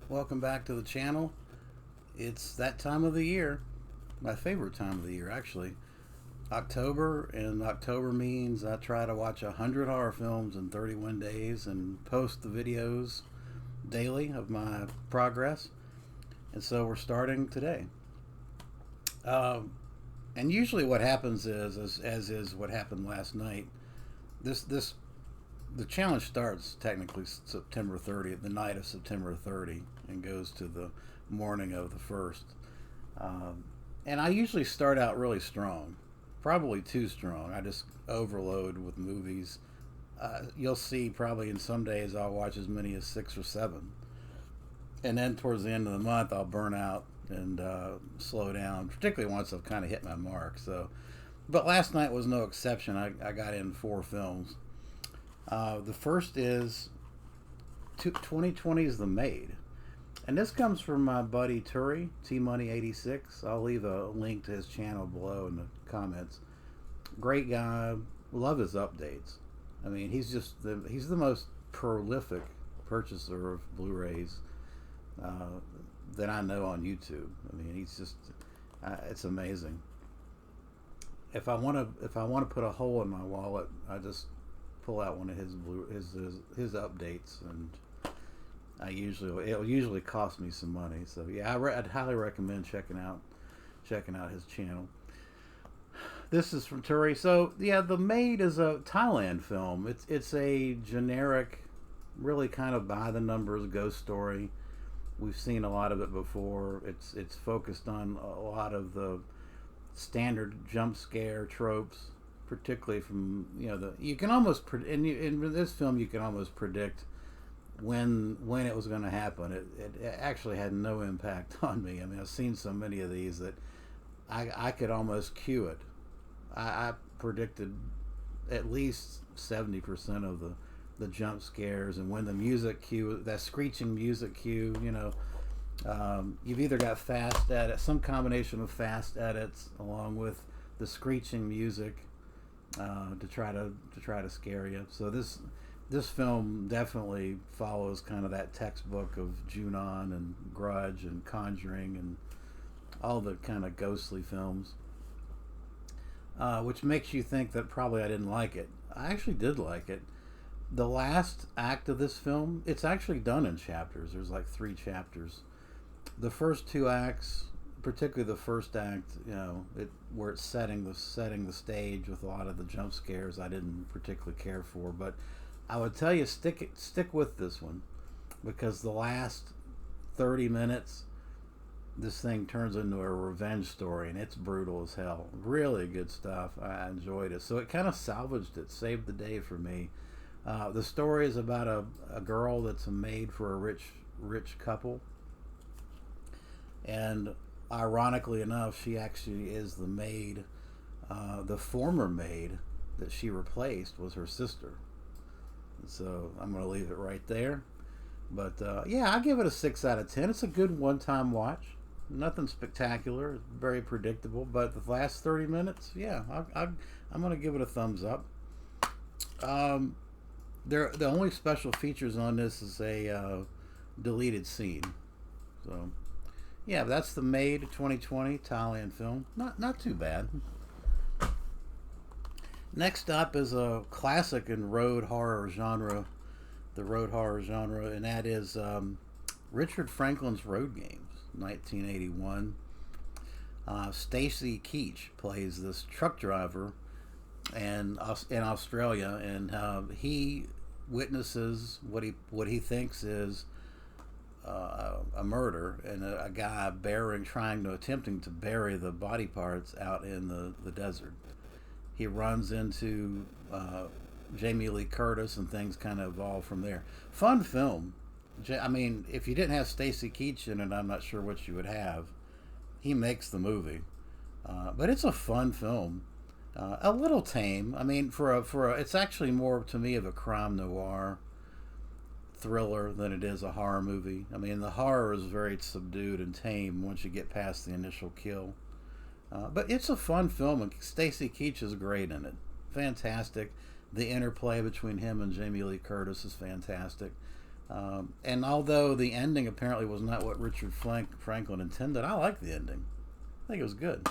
Welcome back to the channel. It's that time of the year, my favorite time of the year actually. October, and October means I try to watch 100 horror films in 31 days and post the videos daily of my progress. And so we're starting today. Um, and usually what happens is, as is what happened last night, this the challenge starts technically September 30th, the night of September 30, and goes to the morning of the 1st. Um, and I usually start out really strong, probably too strong. I just overload with movies. You'll see probably in some days I'll watch as many as six or seven. And then towards the end of the month, I'll burn out and slow down, particularly once I've kind of hit my mark. So, but last night was no exception. I got in four films. The first is 2020's The Maid. And this comes from my buddy Turi, T Money 86. I'll leave a link to his channel below in the comments. Great guy. Love his updates. I mean, he's the most prolific purchaser of Blu-rays uh, that I know on YouTube. I mean, he's just it's amazing. If I want to put a hole in my wallet, I just pull out one of his updates, and it'll usually cost me some money. So yeah, I'd highly recommend checking out his channel. This is from Turi. So yeah, The Maid is a Thailand film. It's a generic, really kind of by the numbers ghost story. We've seen a lot of it before. It's focused on a lot of the standard jump scare tropes, particularly from the you can almost in this film you can almost predict when it was going to happen. It actually had no impact on me. I mean, I've seen so many of these that I could almost cue it. I predicted at least 70% of the jump scares, and when the music cue, that screeching music cue, you've either got fast edits, some combination of fast edits along with the screeching music to try to scare you. So this film definitely follows kind of that textbook of Junon and Grudge and Conjuring and all the kind of ghostly films, which makes you think that probably I didn't like it. I actually did like it. The last act of this film, it's actually done in chapters. There's like three chapters. The first two acts, particularly the first act, where it's setting the stage with a lot of the jump scares, I didn't particularly care for. But I would tell you, stick with this one, because the last 30 minutes, this thing turns into a revenge story, and it's brutal as hell. Really good stuff. I enjoyed it. So it kind of salvaged it, saved the day for me. The story is about a girl that's a maid for a rich couple, and ironically enough, she actually is the maid. The former maid that she replaced was her sister. So I'm going to leave it right there. But yeah, I give it a 6 out of 10. It's a good one-time watch. Nothing spectacular. It's very predictable. But the last 30 minutes, yeah, I'm going to give it a thumbs up. The only special features on this is a deleted scene. So yeah, that's The Maid 2020 Thailand film. Not too bad. Next up is a classic in road horror genre, the road horror genre, and that is Richard Franklin's Road Games, 1981. Stacy Keach plays this truck driver and in Australia, and he witnesses what he thinks is a murder, and a guy attempting to bury the body parts out in the desert. He runs into Jamie Lee Curtis, and things kind of evolve from there. Fun film. I mean, if you didn't have Stacy Keach in it, I'm not sure what you would have. He makes the movie, but it's a fun film. A little tame. I mean, it's actually more to me of a crime noir thriller than it is a horror movie. I mean, the horror is very subdued and tame once you get past the initial kill. But it's a fun film, and Stacy Keach is great in it. Fantastic. The interplay between him and Jamie Lee Curtis is fantastic. And although the ending apparently was not what Richard Franklin intended, I like the ending. I think it was good.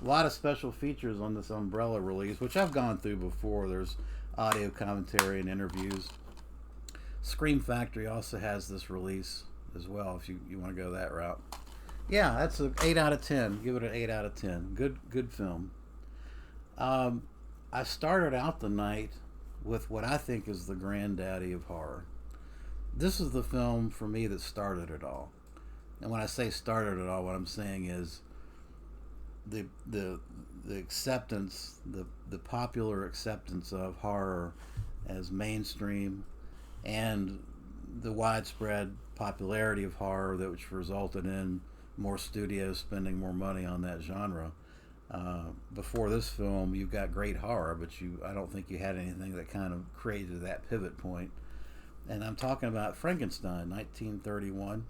A lot of special features on this Umbrella release, which I've gone through before. There's audio commentary and interviews. Scream Factory also has this release as well, if you want to go that route. Yeah, that's an 8 out of 10. Give it an 8 out of 10. Good film. I started out the night with what I think is the granddaddy of horror. This is the film for me that started it all. And when I say started it all, what I'm saying is the acceptance, the popular acceptance of horror as mainstream, and the widespread popularity of horror that which resulted in more studios spending more money on that genre. Before this film, you've got great horror, but I don't think you had anything that kind of created that pivot point. And I'm talking about Frankenstein, 1931.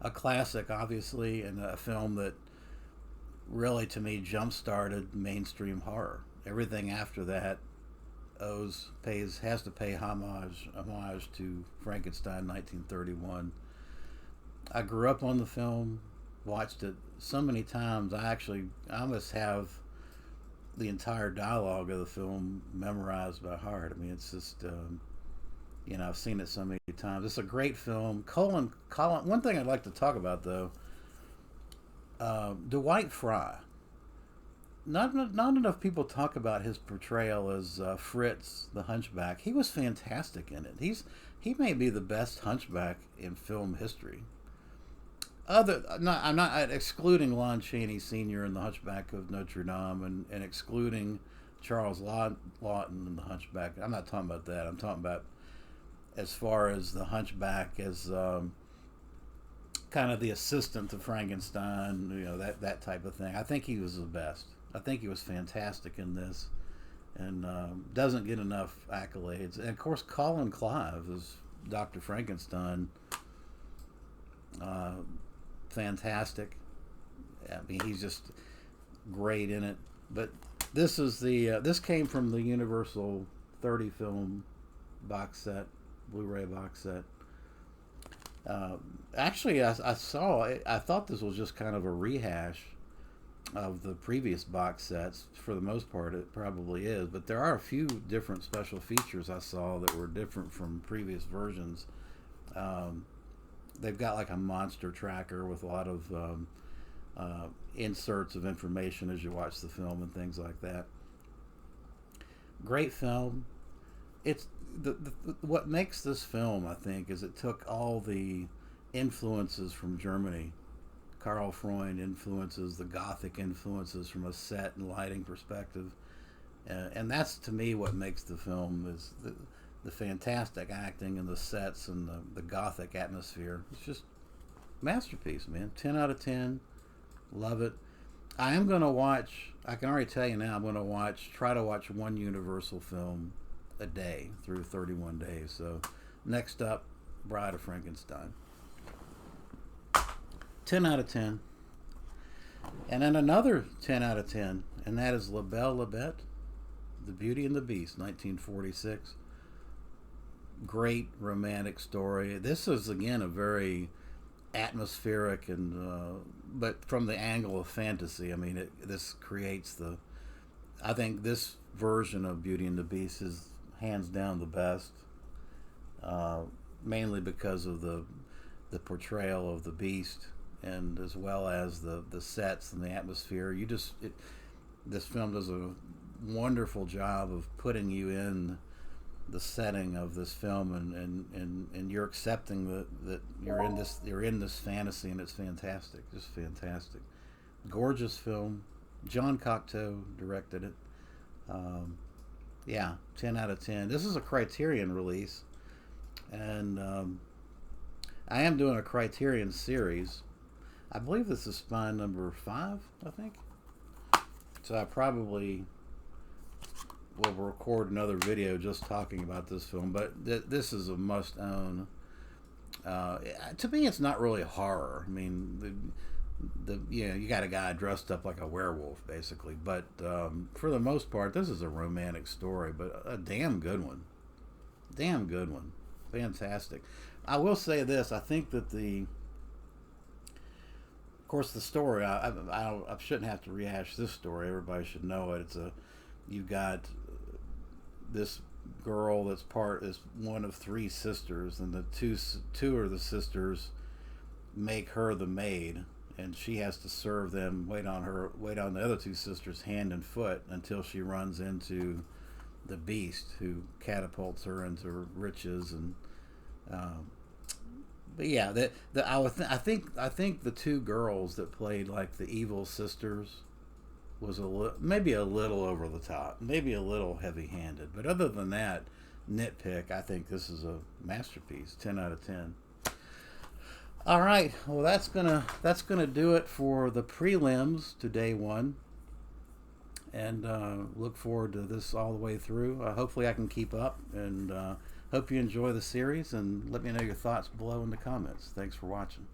A classic, obviously, and a film that really, to me, jump-started mainstream horror. Everything after that has to pay homage to Frankenstein, 1931. I grew up on the film, watched it so many times. I almost have the entire dialogue of the film memorized by heart. I mean, it's just, I've seen it so many times. It's a great film. Colin. One thing I'd like to talk about, though, Dwight Frye. Not enough people talk about his portrayal as Fritz the Hunchback. He was fantastic in it. He may be the best Hunchback in film history. I'm not excluding Lon Chaney Sr. in The Hunchback of Notre Dame and excluding Charles Lawton in The Hunchback. I'm not talking about that. I'm talking about as far as the Hunchback as kind of the assistant to Frankenstein, that type of thing. I think he was the best. I think he was fantastic in this, and doesn't get enough accolades. And of course, Colin Clive is Dr. Frankenstein. Fantastic. I mean, he's just great in it. But this came from the Universal 30 film box set, Blu-ray box set. Actually, I saw it. I thought this was just kind of a rehash of the previous box sets. For the most part, it probably is. But there are a few different special features I saw that were different from previous versions. They've got like a monster tracker with a lot of inserts of information as you watch the film and things like that. Great film. It's what makes this film, I think, is it took all the influences from Germany. Karl Freund influences, the Gothic influences from a set and lighting perspective. And that's, to me, what makes the film is the fantastic acting and the sets and the Gothic atmosphere. It's just masterpiece, man. 10 out of 10. Love it. I am going to watch, I can already tell you now, I'm going to try to watch one Universal film a day through 31 days. So next up, Bride of Frankenstein. 10 out of 10. And then another 10 out of 10, and that is La Belle La Bête, The Beauty and the Beast, 1946. Great romantic story. This is, again, a very atmospheric and but from the angle of fantasy. I mean, this creates I think this version of Beauty and the Beast is hands down the best, mainly because of the portrayal of the beast, and as well as the sets and the atmosphere. This film does a wonderful job of putting you in the setting of this film, and you're accepting that you're in this fantasy, and it's fantastic, just fantastic. Gorgeous film. John Cocteau directed it. 10 out of 10. This is a Criterion release, and I am doing a Criterion series. I believe this is spine number 5, I think. So I probably will record another video just talking about this film, but this is a must-own. To me, it's not really horror. I mean, you got a guy dressed up like a werewolf, basically. But for the most part, this is a romantic story, but a damn good one. Damn good one. fantastic. I will say this: I think that of course, the story. I shouldn't have to rehash this story. Everybody should know it. You got this girl that's one of three sisters, and the two of the sisters make her the maid, and she has to serve them, wait on the other two sisters hand and foot until she runs into the beast who catapults her into riches. And but yeah, I think the two girls that played like the evil sisters was maybe a little over the top, maybe a little heavy-handed. But other than that, nitpick, I think this is a masterpiece. 10 out of 10. All right, well that's gonna do it for the prelims to day one, and look forward to this all the way through. Hopefully I can keep up, and hope you enjoy the series, and let me know your thoughts below in the comments. Thanks for watching.